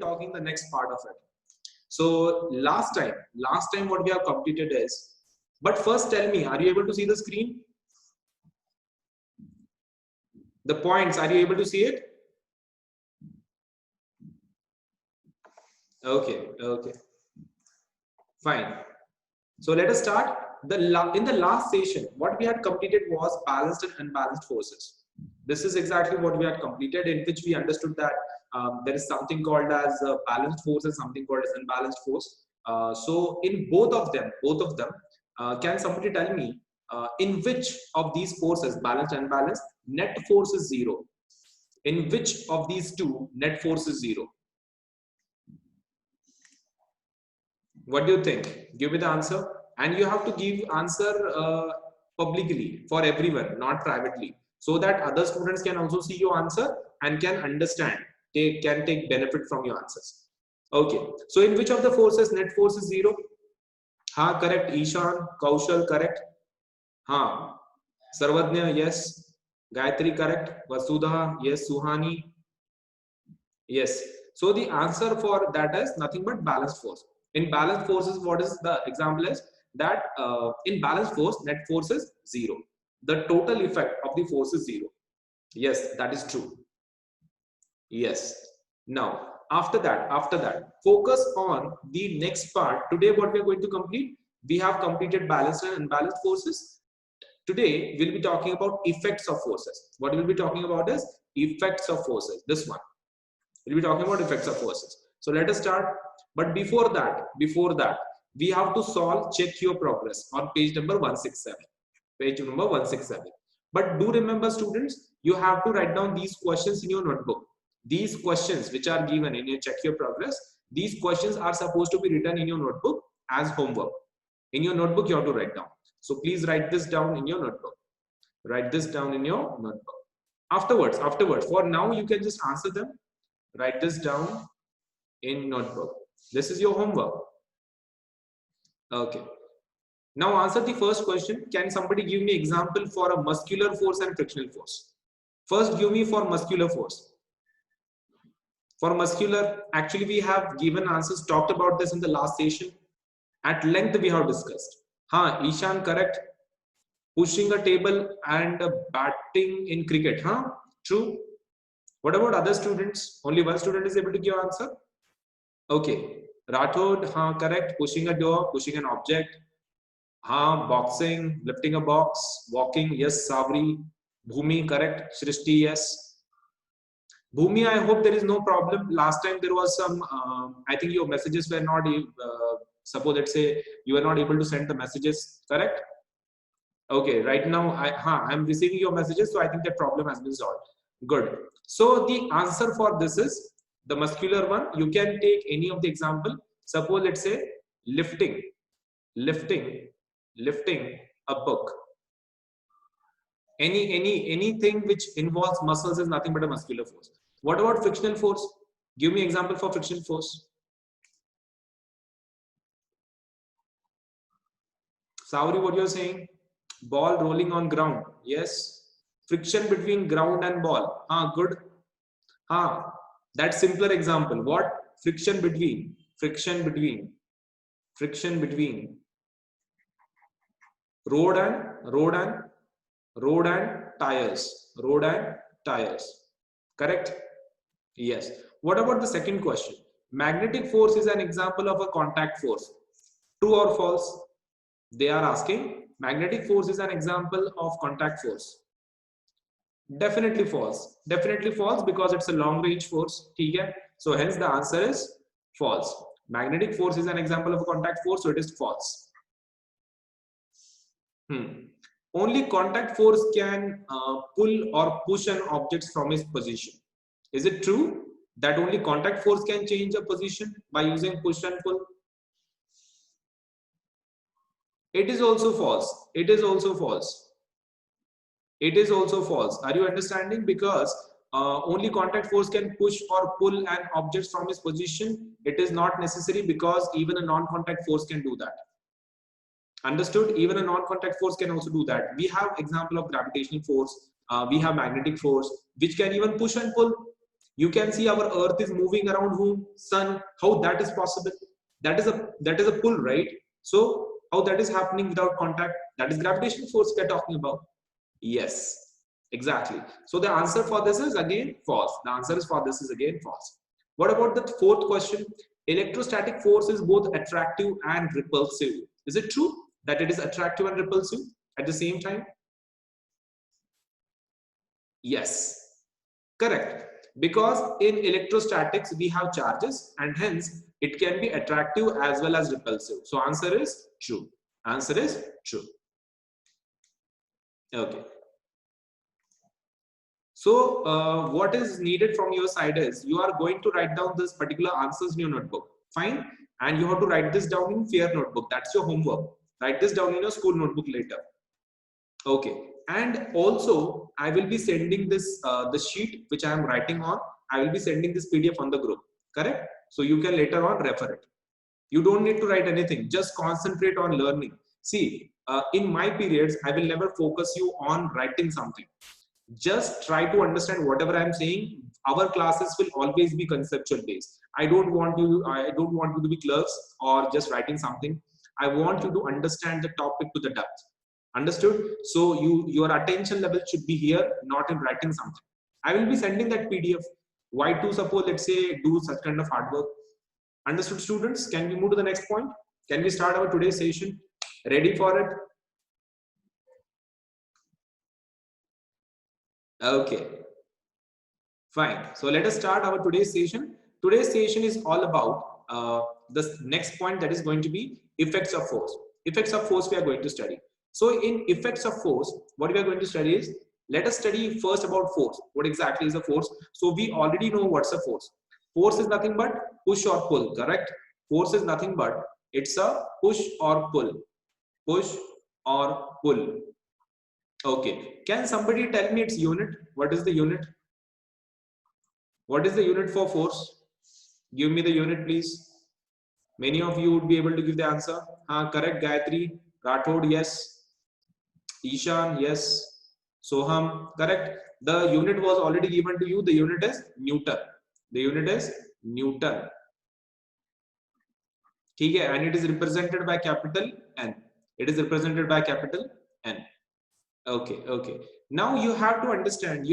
talking the next part of it. So last time what we have completed is, but first tell me, are you able to see the screen? The points, are you able to see it? Okay, okay, fine. So let us start. In the last session, what we had completed was balanced and unbalanced forces. This is exactly what we had completed, in which we understood that there is something called as balanced force and something called as unbalanced force. So in both of them, can somebody tell me in which of these forces, balanced and unbalanced, net force is zero? In which of these two net force is zero? What do you think? Give me the answer. And you have to give answer publicly for everyone, not privately, so that other students can also see your answer and can understand, can take benefit from your answers. Okay, so in which of the forces net force is zero? Ha, correct. Ishan, Kaushal, correct. Ha, Sarvadnya, yes. Gayatri, correct. Vasudha, yes. Suhani, yes. So the answer for that is nothing but balanced force. In balanced forces, what is the example is that in balanced force, net force is zero. The total effect of the force is zero. Yes, that is true. Yes. Now, after that, focus on the next part. Today, what we are going to complete, we have completed balanced and unbalanced forces. Today, we'll be talking about effects of forces. What we'll be talking about is effects of forces. This one. We'll be talking about effects of forces. So let us start. But before that, we have to check your progress on page number 167. Page number 167. But do remember, students, you have to write down these questions in your notebook. These questions which are given in your check your progress, these questions are supposed to be written in your notebook as homework. In your notebook, you have to write down. So please write this down in your notebook. Write this down in your notebook. Afterwards, for now, you can just answer them. Write this down in notebook. This is your homework. Okay. Now answer the first question. Can somebody give me example for a muscular force and frictional force? First, give me for muscular force. For muscular, actually we have given answers, talked about this in the last session. At length we have discussed. Ishan, correct. Pushing a table and batting in cricket. True. What about other students? Only one student is able to give answer. Okay. Rathod, correct. Pushing a door, pushing an object. Boxing, lifting a box, walking. Yes, Savri. Bhumi, correct. Shrishti, yes. Bhumi, I hope there is no problem. Last time there was some, I think your messages were not, suppose let's say you are not able to send the messages, correct? Okay, right now I'm receiving your messages, so I think that problem has been solved. Good. So the answer for this is the muscular one. You can take any of the example. Suppose let's say lifting a book. Anything which involves muscles is nothing but a muscular force. What about frictional force? Give me example for frictional force. Sauri, what you're saying? Ball rolling on ground. Yes. Friction between ground and ball. Good. That simpler example. What? Friction between road and tires. Correct? Yes. What about the second question? Magnetic force is an example of a contact force. True or false? They are asking. Magnetic force is an example of contact force. Definitely false. Definitely false, because it's a long range force. So hence the answer is false. Magnetic force is an example of a contact force, so it is false. Only contact force can pull or push an object from its position. Is it true that only contact force can change a position by using push and pull? It is also false. It is also false. It is also false. Are you understanding? Because only contact force can push or pull an object from its position. It is not necessary, because even a non-contact force can do that. Understood? Even a non-contact force can also do that. We have example of gravitational force. We have magnetic force, which can even push and pull. You can see our earth is moving around whom? Sun. How that is possible? That is a pull, right? So how that is happening without contact? That is gravitational force we are talking about. Yes, exactly. So the answer for this is again false. The answer is for this is again false. What about the fourth question? Electrostatic force is both attractive and repulsive. Is it true that it is attractive and repulsive at the same time? Yes, correct. Because in electrostatics we have charges and hence it can be attractive as well as repulsive. So answer is true. Answer is true. Okay. So what is needed from your side is you are going to write down this particular answers in your notebook. Fine. And you have to write this down in fair notebook. That's your homework. Write this down in your school notebook later. Okay. And also I will be sending this the sheet which I am writing on. I will be sending this PDF on the group. Correct. So you can later on refer it. You don't need to write anything. Just concentrate on learning. See, in my periods, I will never focus you on writing something. Just try to understand whatever I'm saying. Our classes will always be conceptual based. I don't want you to be clerks or just writing something. I want you to understand the topic to the depth. Understood? So your attention level should be here, not in writing something. I will be sending that PDF. Why to suppose, let's say, do such kind of hard work? Understood, students? Can we move to the next point? Can we start our today's session? Ready for it? Okay, fine. So let us start our today's session. Today's session is all about the next point, that is going to be effects of force. Effects of force we are going to study. So in effects of force, what we are going to study is, let us study first about force. What exactly is a force? So we already know what's a force. Force is nothing but push or pull, correct? Force is nothing but it's a push or pull. Push or pull. Okay. Can somebody tell me its unit? What is the unit? What is the unit for force? Give me the unit, please. Many of you would be able to give the answer. Correct, Gayatri. Rathod, yes. Ishan, yes. Soham, correct. The unit was already given to you. The unit is Newton. The unit is Newton. Okay, and it is represented by capital N. It is represented by capital N. Okay, okay. Now you have to understand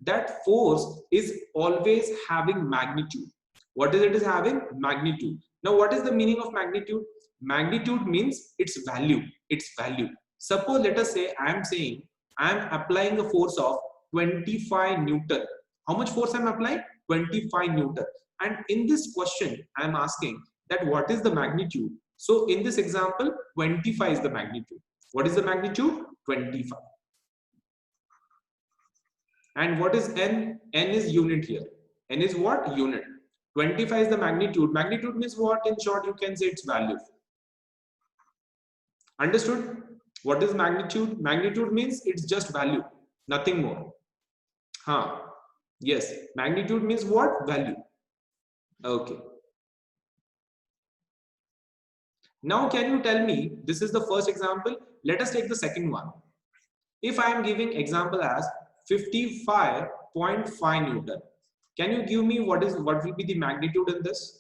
that force is always having magnitude. What is it is having? Magnitude. Now what is the meaning of magnitude? Magnitude means its value. Its value. Suppose let us say I am saying I am applying a force of 25 Newton. How much force I am applying? 25 Newton. And in this question I am asking that what is the magnitude? So in this example, 25 is the magnitude. What is the magnitude? 25. And what is N? N is unit here. N is what? Unit. 25 is the magnitude. Magnitude means what? In short, you can say its value. Understood? What is magnitude? Magnitude means it's just value, nothing more. Yes. Magnitude means what? Value. Okay. Now, can you tell me, this is the first example. Let us take the second one. If I am giving example as 55.5 Newton, can you give me what will be the magnitude in this?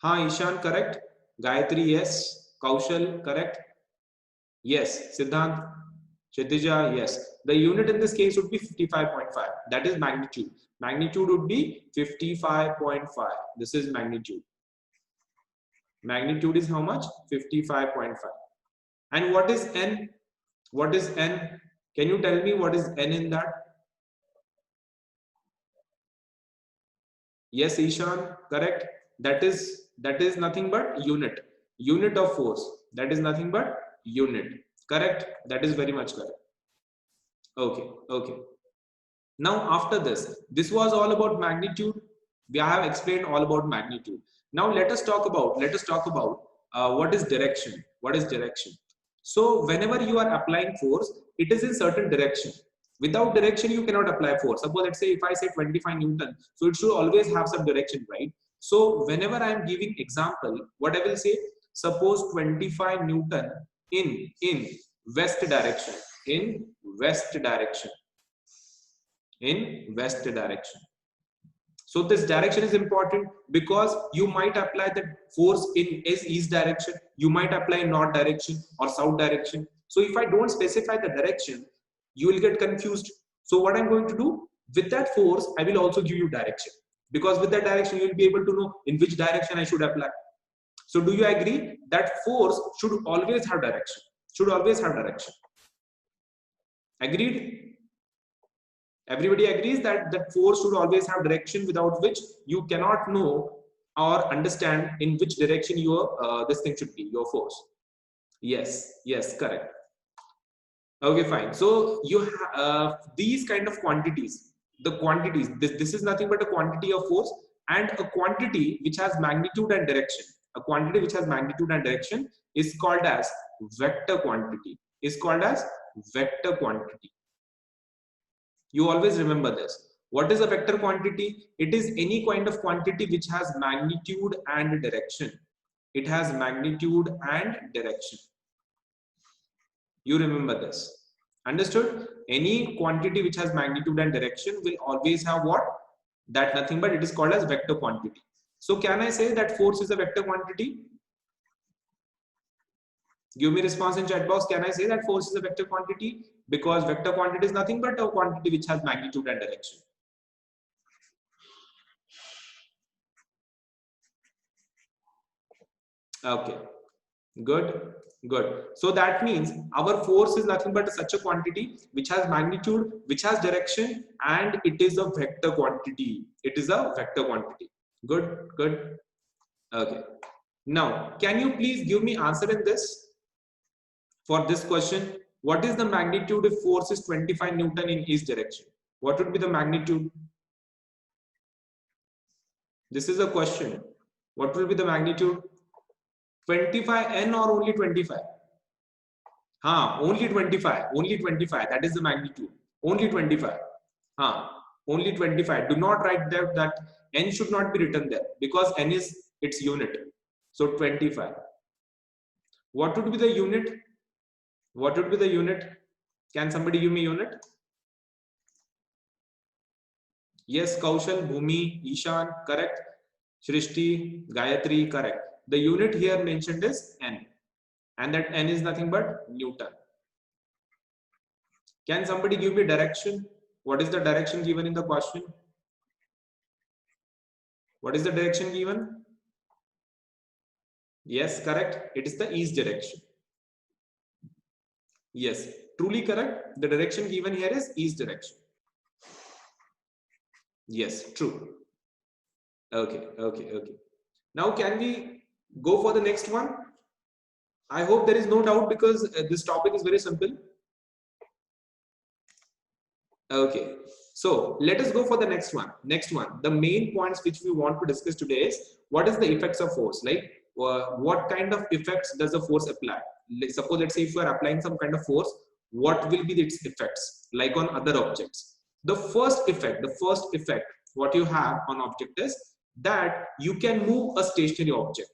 Ishan, correct. Gayatri, yes. Kaushal, correct. Yes. Siddhant, Kshitija, yes. The unit in this case would be 55.5. That is magnitude. Magnitude would be 55.5. This is magnitude. Magnitude is how much? 55.5. And what is N? What is N? Can you tell me what is N in that? Yes, Ishan, correct. That is nothing but unit. Unit of force. That is nothing but unit. Correct. That is very much correct. Okay. Okay. Now after this was all about magnitude. We have explained all about magnitude. Now let us talk about what is direction. What is direction? So whenever you are applying force, it is in certain direction. Without direction, you cannot apply force. Suppose let's say if I say 25 Newton, so it should always have some direction, right? So whenever I am giving example, what I will say, suppose 25 Newton in west direction. in west direction. In west direction. So this direction is important because you might apply the force in east direction, you might apply in north direction or south direction. So if I don't specify the direction, you will get confused. So what I'm going to do with that force, I will also give you direction, because with that direction you will be able to know in which direction I should apply. So do you agree that force should always have direction? Should always have direction. Agreed? Everybody agrees that that force should always have direction, without which you cannot know or understand in which direction your this thing should be, your force. Yes, yes, correct. Okay, fine. So you have these kind of quantities. The quantities. This is nothing but a quantity of force and a quantity which has magnitude and direction. A quantity which has magnitude and direction is called as vector quantity. Is called as vector quantity. You always remember this. What is a vector quantity? It is any kind of quantity which has magnitude and direction. It has magnitude and direction. You remember this. Understood? Any quantity which has magnitude and direction will always have what? That nothing but it is called as vector quantity. So can I say that force is a vector quantity? Give me response in chat box. Can I say that force is a vector quantity? Because vector quantity is nothing but a quantity which has magnitude and direction. Okay, good, good. So that means our force is nothing but such a quantity which has magnitude, which has direction, and it is a vector quantity. It is a vector quantity. Good, good. Okay. Now, can you please give me answer in this? For this question, what is the magnitude if force is 25 Newton in each direction? What would be the magnitude? This is a question. What will be the magnitude? 25 N or only 25? Only 25. Only 25. That is the magnitude. Only 25. Only 25. Do not write that N should not be written there because N is its unit. So 25. What would be the unit? What would be the unit? Can somebody give me unit? Yes, Kaushal, Bhumi, Ishan, correct. Shrishti, Gayatri, correct. The unit here mentioned is N, and that N is nothing but Newton. Can somebody give me direction? What is the direction given in the question? What is the direction given? Yes, correct. It is the east direction. Yes, truly correct. The direction given here is east direction. Yes, true. Okay, okay, okay. Now can we go for the next one? I hope there is no doubt because this topic is very simple. Okay, so let us go for the next one. Next one, the main points which we want to discuss today is what is the effects of force? Like what kind of effects does a force apply? Suppose let's say if you are applying some kind of force, what will be its effects like on other objects? The first effect what you have on object is that you can move a stationary object.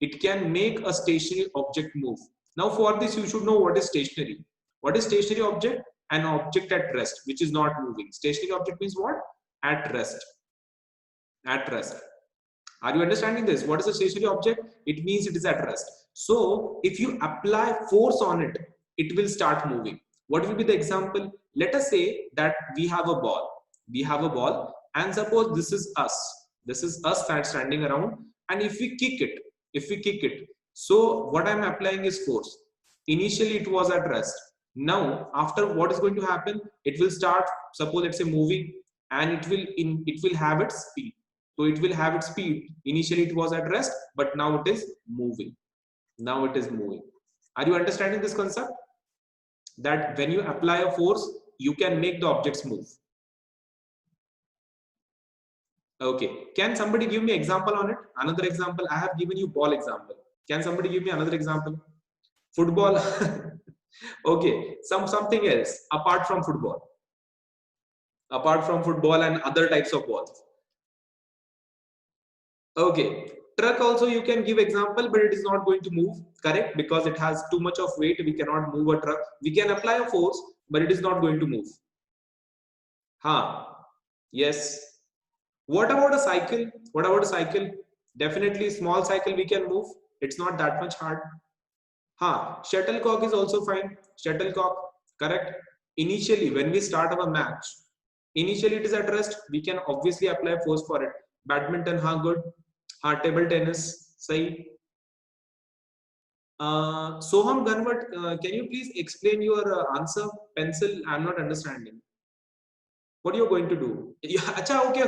It can make a stationary object move. Now for this you should know what is stationary. What is stationary object? An object at rest which is not moving. Stationary object means what? At rest. At rest. Are you understanding this? What is a stationary object? It means it is at rest. So if you apply force on it, it will start moving. What will be the example? Let us say that we have a ball. We have a ball and suppose this is us. This is us standing around, and if we kick it, so what I'm applying is force. Initially it was at rest. Now after, what is going to happen? It will start, suppose let's say, moving, and it will have its speed. So it will have its speed. Initially it was at rest, but now it is moving. Now it is moving. Are you understanding this concept? That when you apply a force, you can make the objects move. Okay. Can somebody give me example on it? Another example. I have given you ball example. Can somebody give me another example? Football. Okay. Something else apart from football. Apart from football and other types of balls. Okay. Truck also you can give example, but it is not going to move, correct? Because it has too much of weight. We cannot move a truck. We can apply a force, but it is not going to move. Yes. What about a cycle? What about a cycle? Definitely small cycle we can move. It's not that much hard. Shuttlecock is also fine. Shuttlecock, correct. Initially, when we start our match, initially it is at rest. We can obviously apply force for it. Badminton, good. Table tennis, sahi. Soham Ganvat, can you please explain your answer? Pencil, I'm not understanding. What you're going to do? Yeah, acha, okay,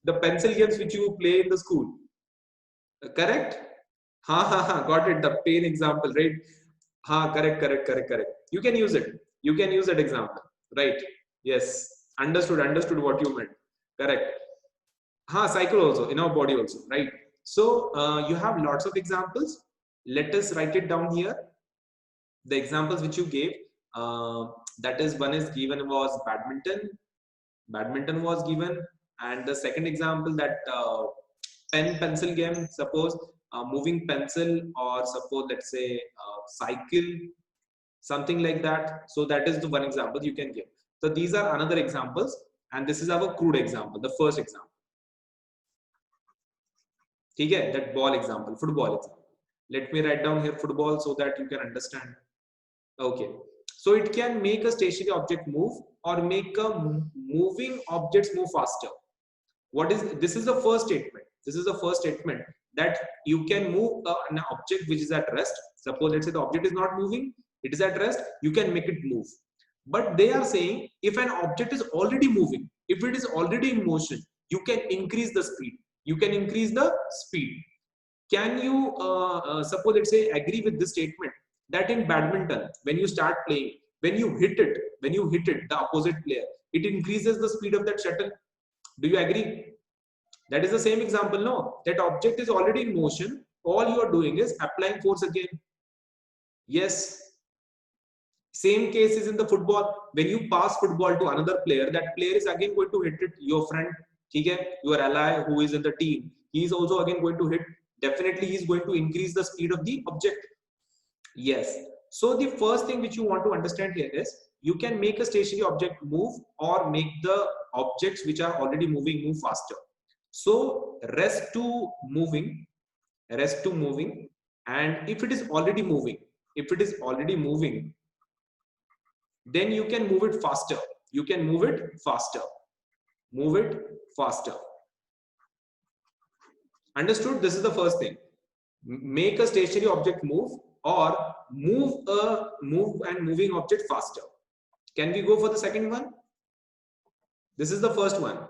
the pencil games which you play in the school, correct? Got it. The pain example, right? Correct. You can use it. You can use that example, right? Yes, understood what you meant. Correct. Cycle also in our body also, right? So you have lots of examples. Let us write it down here. The examples which you gave, that is, one is given was badminton was given, and the second example, that pen pencil game, suppose moving pencil, or suppose let's say cycle, something like that. So that is the one example you can give. So these are another examples, and this is our crude example, the first example. Okay, that ball example, football example. Let me write down here football so that you can understand. Okay, so it can make a stationary object move or make a moving objects move faster. What is this? Is the first statement. This is the first statement, that you can move an object which is at rest. Suppose let's say the object is not moving, it is at rest, you can make it move. But they are saying, if an object is already moving, if it is already in motion, you can increase the speed. You can increase the speed. Can you suppose let's say agree with this statement, that in badminton, when you start playing, when you hit it, the opposite player, it increases the speed of that shuttle? Do you agree? That is the same example, no? That object is already in motion. All you are doing is applying force again. Yes. Same case is in the football. When you pass football to another player, that player is again going to hit it. Your friend, your ally who is in the team, he is also again going to hit. Definitely, he is going to increase the speed of the object. Yes. So the first thing which you want to understand here is, you can make a stationary object move or make the objects which are already moving move faster. So rest to moving, and if it is already moving, then you can move it faster. Move it faster. Understood? This is the first thing. Make a stationary object move, or move and moving object faster. Can we go for the second one? This is the first one.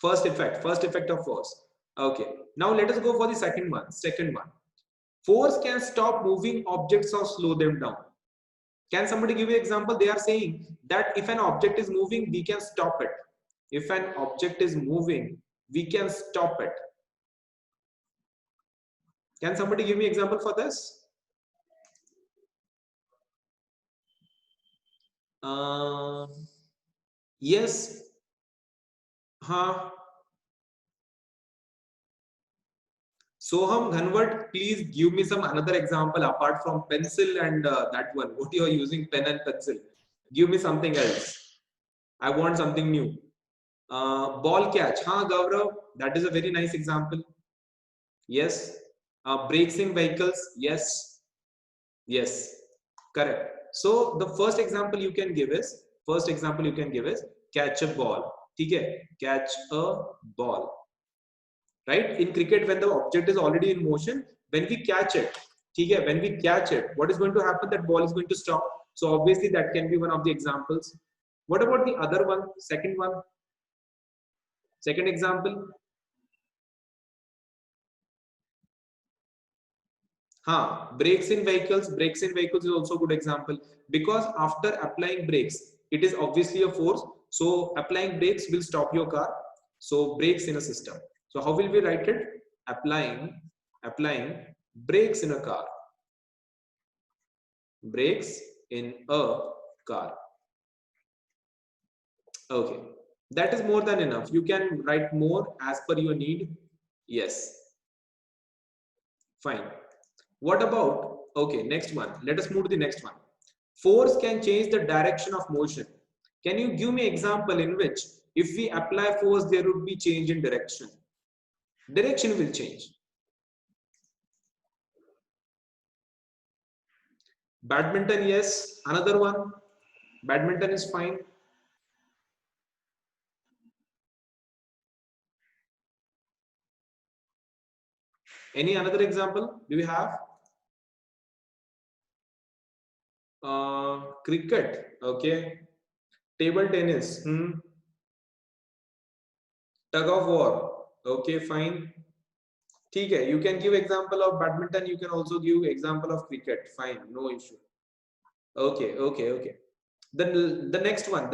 First effect of force. Okay. Now let us go for the second one. Force can stop moving objects or slow them down. Can somebody give you an example? They are saying that if an object is moving, we can stop it. If an object is moving, we can stop it. Can somebody give me an example for this? Yes. Soham Ghanwat, please give me some another example apart from pencil and that one. What you are using, pen and pencil? Give me something else. I want something new. Ball catch. Gaurav, that is a very nice example. Yes. Brakes in vehicles. Yes. Correct. So the first example you can give is catch a ball. Okay? Catch a ball. Right? In cricket, when the object is already in motion, when we catch it, what is going to happen? That ball is going to stop. So obviously that can be one of the examples. What about the other one? Second example. Brakes in vehicles is also a good example, because after applying brakes, it is obviously a force. So applying brakes will stop your car. So brakes in a system. So how will we write it? Applying brakes in a car. Brakes in a car. Okay. That is more than enough. You can write more as per your need. Yes. Fine. What about, okay, next one. Let us move to the next one. Force can change the direction of motion. Can you give me example in which if we apply force, there would be change in direction? Direction will change. Badminton, yes. Another one. Badminton is fine. Any another example do we have? Cricket, okay. Table tennis, tug of war, okay, fine. Okay, you can give example of badminton, you can also give example of cricket, fine, no issue. Okay. The next one.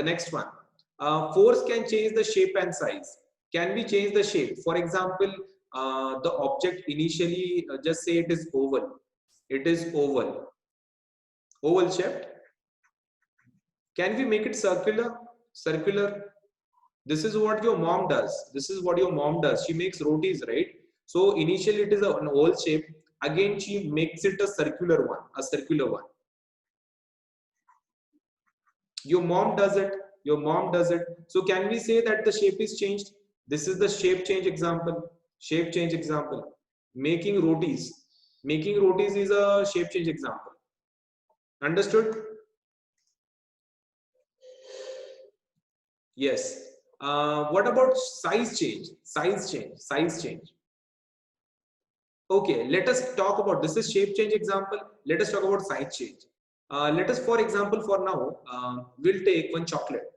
Force can change the shape and size. Can we change the shape? For example, the object initially, just say it is oval. It is oval shaped. Can we make it circular? Circular. This is what your mom does. She makes rotis, right? So initially it is an oval shape. Again, she makes it a circular one. Your mom does it. So can we say that the shape is changed? This is the shape change example. Making rotis is a shape change example. Understood? Yes. What about size change? Okay, let us talk about, this is shape change example. Let us talk about size change. Let us, for example, for now, we'll take one chocolate.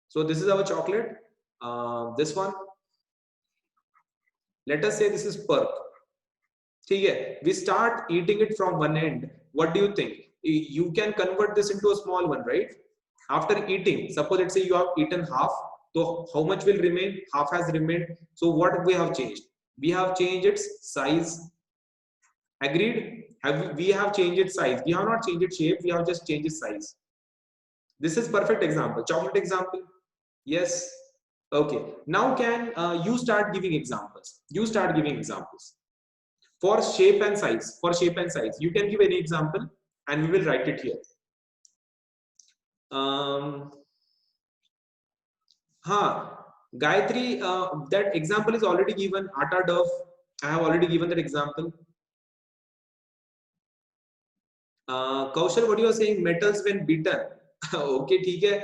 So this is our chocolate. This one. Let us say this is perk. We start eating it from one end. What do you think? You can convert this into a small one, right? After eating, suppose let's say you have eaten half. So how much will remain? Half has remained. So what we have changed? We have changed its size. Agreed? We have changed its size. We have not changed its shape. We have just changed its size. This is perfect example. Chocolate example. Yes. Okay. Now can you start giving examples? For shape and size. You can give any example and we will write it here. Gayatri, that example is already given. Atta dough. I have already given that example. Kaushal, what you are saying? Metals when beaten. Okay, ठीक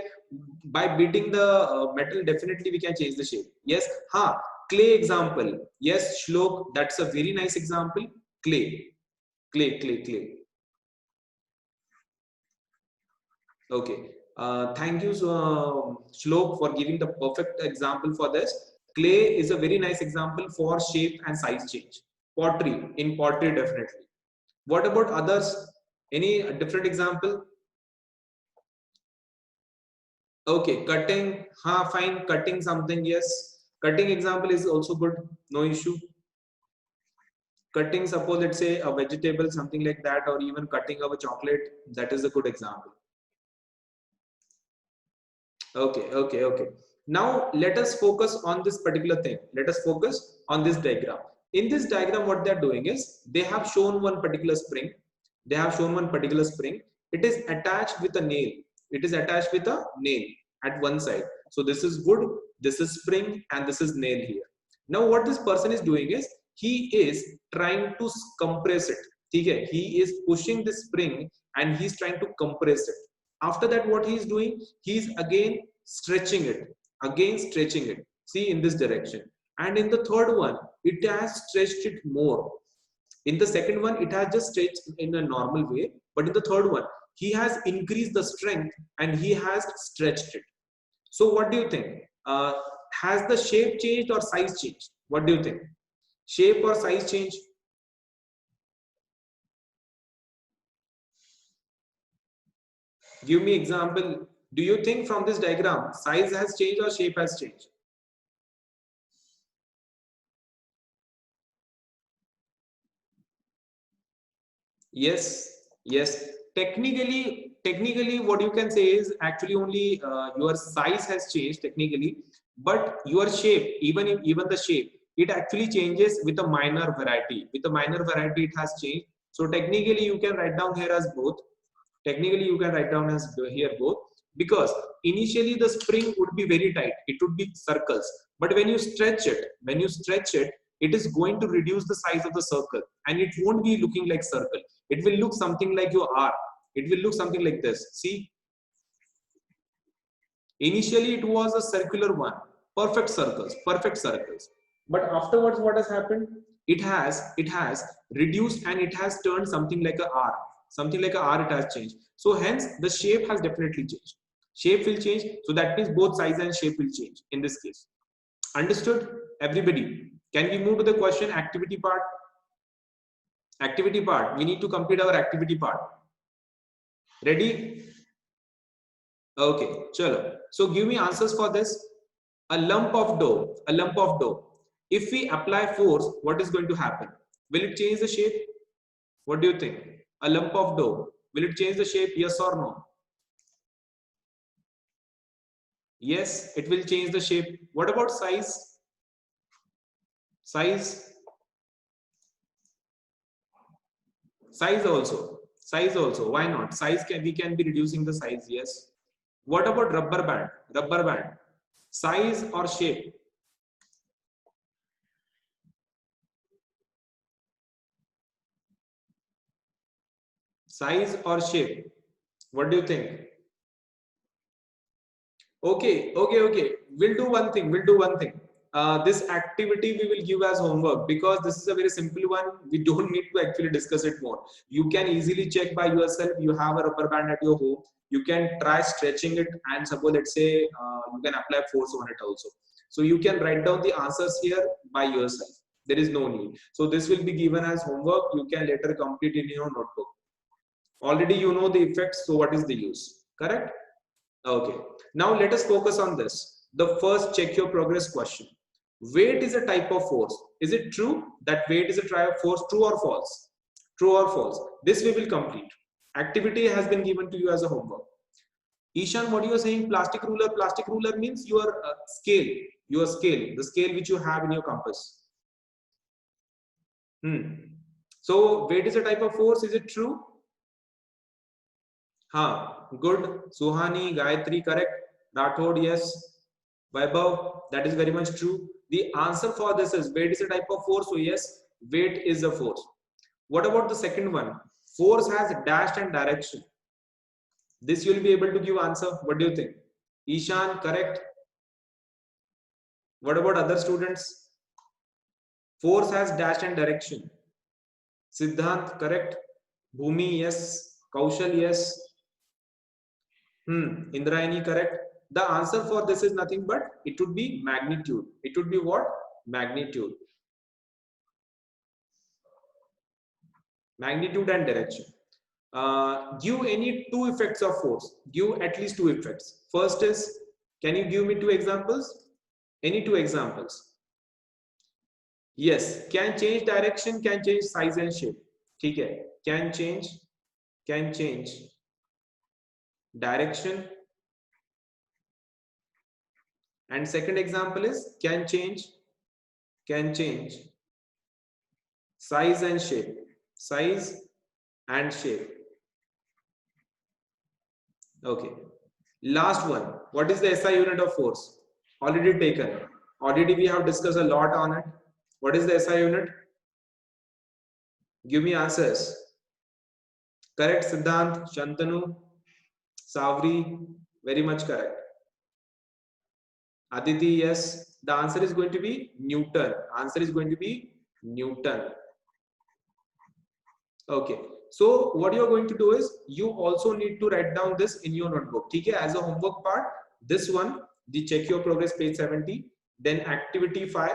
by beating the metal, definitely we can change the shape. Yes. Clay example. Yes, Shlok, that's a very nice example. Clay. Okay. Thank you, Shlok, for giving the perfect example for this. Clay is a very nice example for shape and size change. Pottery, in pottery, definitely. What about others? Any different example? Okay, cutting. Fine. Cutting something. Yes. Cutting example is also good. No issue. Cutting, suppose let's say a vegetable, something like that, or even cutting of a chocolate. That is a good example. Okay. Now let us focus on this particular thing. Let us focus on this diagram. In this diagram, what they are doing is they have shown one particular spring. It is attached with a nail. At one side. So this is wood, this is spring, and this is nail here. Now what this person is doing is he is trying to compress it. He is pushing the spring and he's trying to compress it. After that, what he is doing, he is again stretching it. See, in this direction. And in the third one, it has stretched it more. In the second one, it has just stretched in a normal way. But in the third one, he has increased the strength and he has stretched it. So what do you think? Has the shape changed or size changed? What do you think? Shape or size change? Give me example. Do you think from this diagram, size has changed or shape has changed? Yes. Technically, what you can say is actually only your size has changed technically, but your shape, even the shape, it actually changes with a minor variety. It has changed. So technically you can write down here as both. Technically you can write down as here both, because initially the spring would be very tight, it would be circles, but when you stretch it, it is going to reduce the size of the circle and it won't be looking like circle. It will look something like your R. It will look something like this. See, initially it was a circular one, perfect circles, but afterwards what has happened? It has reduced and it has turned something like a R. Something like a R it has changed. So hence the shape has definitely changed. Shape will change. So that means both size and shape will change in this case. Understood, everybody? Can we move to the question activity part? Activity part. We need to complete our activity part. Ready? Okay, chalo. So give me answers for this. A lump of dough. A lump of dough. If we apply force, what is going to happen? Will it change the shape? What do you think? A lump of dough. Will it change the shape? Yes or no? Yes, it will change the shape. What about size? Size? Size also. Size also. Why not? Size we can be reducing the size. Yes. What about rubber band? Rubber band. Size or shape? Size or shape? What do you think? Okay. We'll do one thing. This activity we will give as homework, because this is a very simple one. We don't need to actually discuss it more. You can easily check by yourself. You have a rubber band at your home. You can try stretching it, and suppose let's say you can apply force on it also. So you can write down the answers here by yourself. There is no need. So this will be given as homework. You can later complete in your notebook. Already you know the effects, so what is the use? Correct? Okay. Now let us focus on this. The first check your progress question. Weight is a type of force. Is it true that weight is a type of force? True or false? True or false? This we will complete. Activity has been given to you as a homework. Ishan, what you are saying? Plastic ruler. Plastic ruler means your scale. Your scale. The scale which you have in your compass. So weight is a type of force. Is it true? Good. Suhani, Gayatri, correct. Rathod, yes. Vaibhav, that is very much true. The answer for this is weight is a type of force. So yes, weight is a force. What about the second one? Force has dash and direction. This you will be able to give answer. What do you think? Ishan, correct. What about other students? Force has dash and direction. Siddhant, correct. Bhumi, yes. Kaushal, yes. Indrayani, correct. The answer for this is nothing but it would be magnitude. It would be what? Magnitude. Magnitude and direction. Give any two effects of force. Give at least two effects. First is, can you give me two examples? Any two examples? Yes, can change direction, can change size and shape. Okay, can change direction. And second example is can change size and shape. Size and shape. Okay. Last one. What is the SI unit of force? Already taken. Already we have discussed a lot on it. What is the SI unit? Give me answers. Correct, Siddhant, Shantanu, Savri, very much correct. Aditi, yes. The answer is going to be Newton. Answer is going to be Newton. Okay. So what you are going to do is you also need to write down this in your notebook. Okay, as a homework part, this one, the check your progress page 70, then activity 5,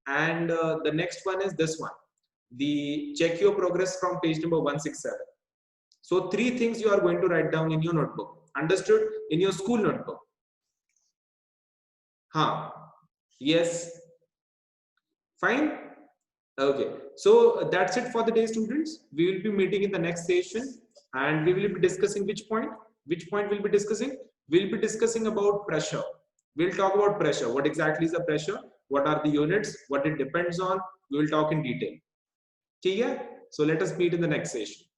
and the next one is this one, the check your progress from page number 167. So three things you are going to write down in your notebook. Understood? In your school notebook. Yes. Fine. Okay, so that's it for the day, students. We will be meeting in the next session and we will be discussing which point we'll be discussing. We'll be discussing about pressure. We'll talk about pressure. What exactly is the pressure? What are the units? What it depends on? We will talk in detail. Okay? So let us meet in the next session.